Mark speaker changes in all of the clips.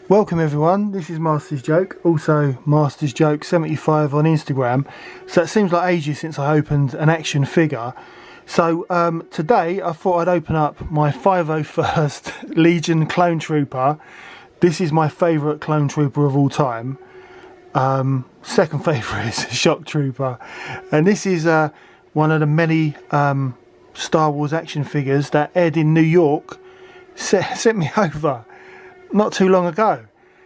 Speaker 1: Welcome everyone, this is Master's Joke, also Master's Joke 75 on Instagram. So it seems like ages since I opened an action figure. So today I thought I'd open up my 501st Legion Clone Trooper. This is my favourite Clone Trooper of all time. Second favourite is Shock Trooper. And this is one of the many Star Wars action figures that Ed in New York sent me over not too long ago.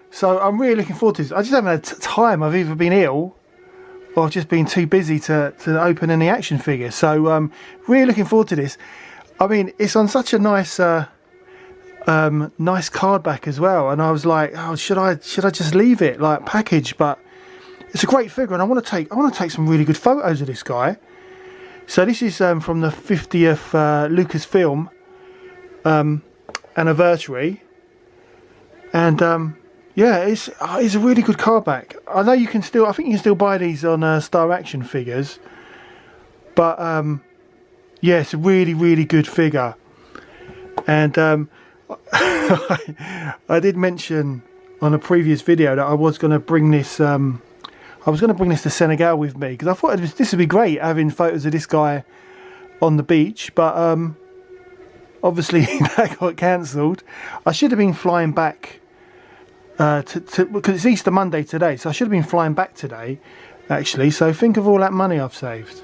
Speaker 1: So I'm really looking forward to this. I just haven't had time. I've either been ill or I've just been too busy to open any action figures. So really looking forward to this. I mean, it's on such a nice nice card back as well, and I was like, oh, should I just leave it like packaged? But it's a great figure, and I want to take some really good photos of this guy. So this is from the 50th Lucasfilm anniversary. And yeah, it's a really good card back. I know you can still, I think you can still buy these on Star Action Figures, but yeah, it's a really good figure. And I did mention on a previous video that I was going to bring this. I was going to bring this to Senegal with me because I thought this would be great having photos of this guy on the beach, but obviously that got cancelled. I should have been flying back. Because it's Easter Monday today, so I should have been flying back today actually. So think of all that money I've saved.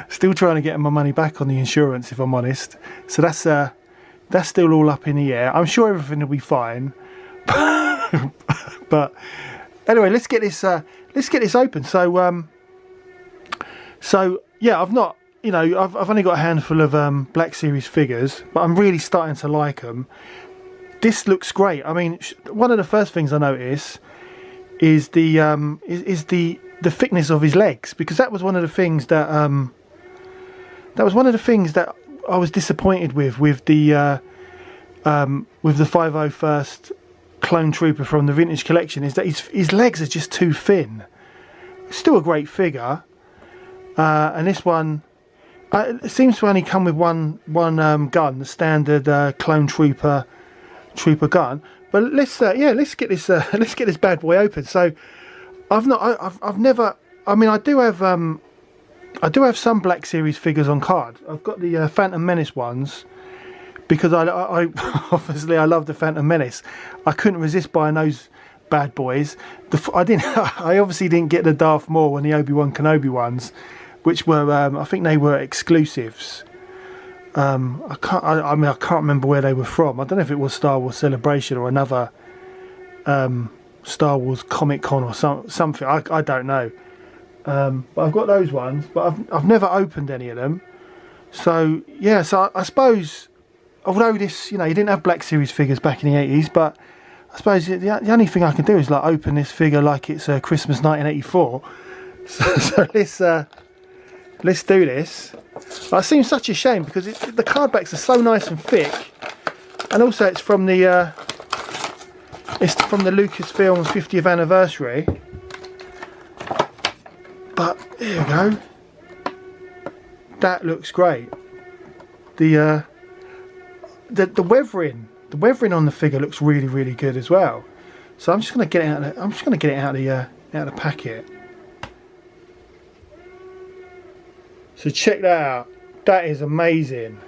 Speaker 1: Still trying to get my money back on the insurance, if I'm honest. So that's still all up in the air. I'm sure everything will be fine. But anyway, let's get this open. So yeah, I've not, you know, I've only got a handful of Black Series figures, but I'm really starting to like them. This looks great. I mean, one of the first things I notice is the thickness of his legs, because that was one of the things that I was disappointed with the 501st Clone Trooper from the Vintage Collection, is that his legs are just too thin. Still a great figure, and this one it seems to only come with one gun, the standard Clone Trooper gun. But let's get this bad boy open. So I've never, I mean, I do have some Black Series figures on card. I've got the Phantom Menace ones because I obviously I love the Phantom Menace. I couldn't resist buying those bad boys. I obviously didn't get the Darth Maul and the Obi-Wan Kenobi ones, which were I think they were exclusives. I can't remember where they were from. I don't know if it was Star Wars Celebration or another Star Wars Comic Con or something. I don't know. But I've got those ones, but I've never opened any of them. So yeah, so I suppose, although this, you know, you didn't have Black Series figures back in the 80s, but I suppose the only thing I can do is like open this figure like it's Christmas 1984. So let's do this. It seems such a shame because the card backs are so nice and thick, and also it's from the Lucasfilm 50th anniversary. But here we go. That looks great. The weathering on the figure looks really good as well. So I'm just going to get it out. I'm just going to get it out of the packet. So check that out. That is amazing.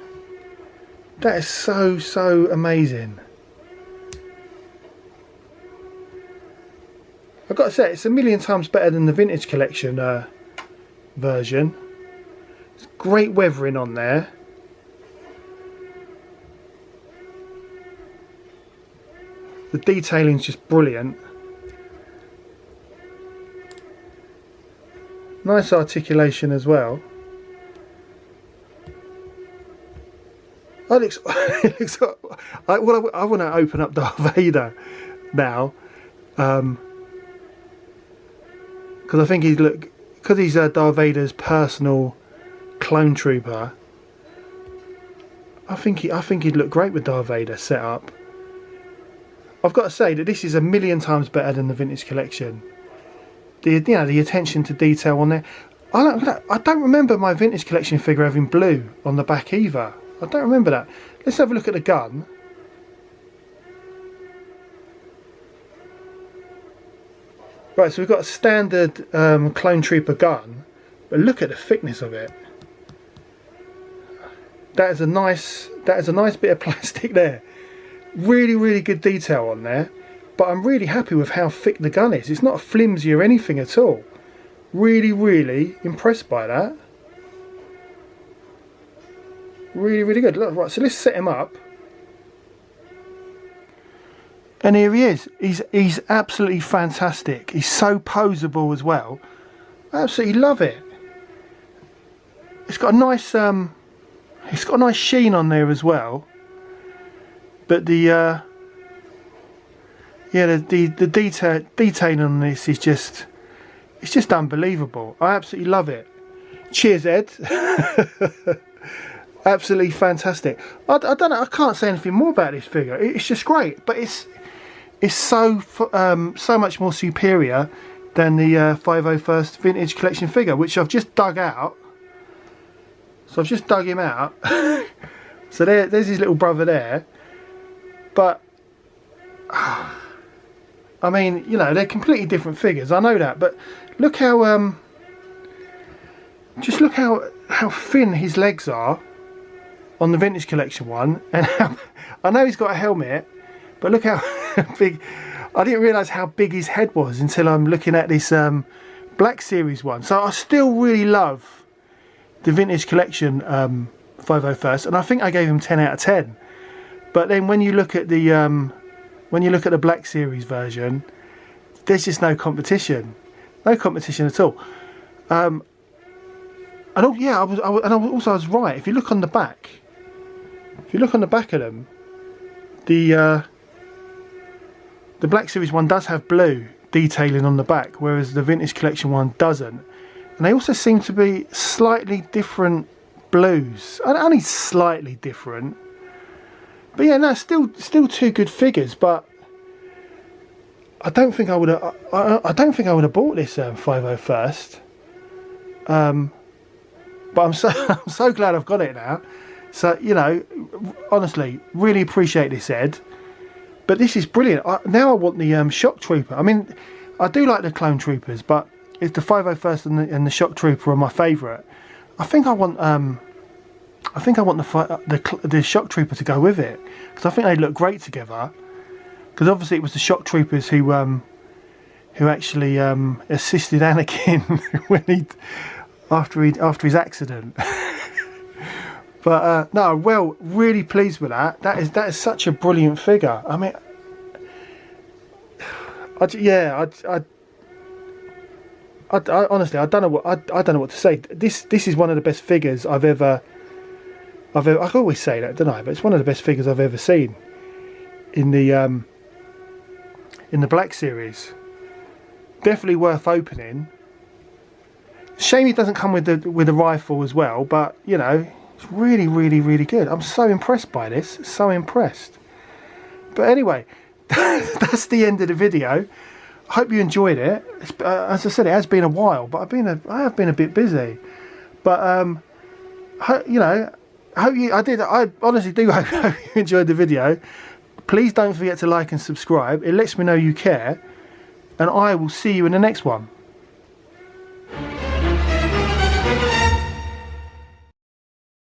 Speaker 1: That is so amazing. I've got to say, it's a million times better than the Vintage Collection version. It's great weathering on there. The detailing's just brilliant. Nice articulation as well. It looks I want to open up Darth Vader now, because I think because he's Darth Vader's personal clone trooper. I think he'd look great with Darth Vader set up. I've got to say that this is a million times better than the Vintage Collection. The attention to detail on there. I don't remember my vintage collection figure having blue on the back either. I don't remember that. Let's have a look at the gun. Right, so we've got a standard Clone Trooper gun, but look at the thickness of it. That is a nice bit of plastic there. Really, really good detail on there. But I'm really happy with how thick the gun is. It's not flimsy or anything at all. Really, really impressed by that. Really, really good. Look, right, so let's set him up. And here he is. He's absolutely fantastic. He's so poseable as well. I absolutely love it. It's got a nice sheen on there as well. But the detailing on this is just, it's just unbelievable. I absolutely love it. Cheers, Ed. Absolutely fantastic. I don't know. I can't say anything more about this figure. It's just great. But it's so much more superior than the 501st Vintage Collection figure, which I've just dug out. So I've just dug him out. So there's his little brother there. But I mean, you know, they're completely different figures. I know that, but look how just look how thin his legs are on the Vintage Collection one, and how, I know he's got a helmet, but look how big. I didn't realise how big his head was until I'm looking at this Black Series one. So I still really love the Vintage Collection 501st, and I think I gave him 10 out of 10. But then when you look at the Black Series version, there's just no competition at all. And oh yeah, I was right. If you look on the back, of them, the Black Series one does have blue detailing on the back, whereas the Vintage Collection one doesn't. And they also seem to be slightly different blues, only slightly different. But yeah, no, still two good figures. But I don't think I would have. I don't think I would have bought this 501st. But I'm so glad I've got it now. So, you know, honestly, really appreciate this, Ed. But this is brilliant. Now I want the Shock Trooper. I mean, I do like the Clone Troopers, but it's the 501st and the Shock Trooper are my favourite. I think I want the Shock Trooper to go with it, because I think they look great together. Because obviously it was the Shock Troopers who actually assisted Anakin when after his accident. But no, well, really pleased with that. That is such a brilliant figure. I mean, I honestly, I don't know what to say. This is one of the best figures I've ever. I always say that, don't I? But it's one of the best figures I've ever seen in the Black Series. Definitely worth opening. Shame it doesn't come with the rifle as well, but you know, it's really, really, really good. I'm so impressed by this. So impressed. But anyway, that's the end of the video. I hope you enjoyed it. As I said, it has been a while, but I have been a bit busy. But you know, I honestly do hope you enjoyed the video. Please don't forget to like and subscribe. It lets me know you care, and I will see you in the next one.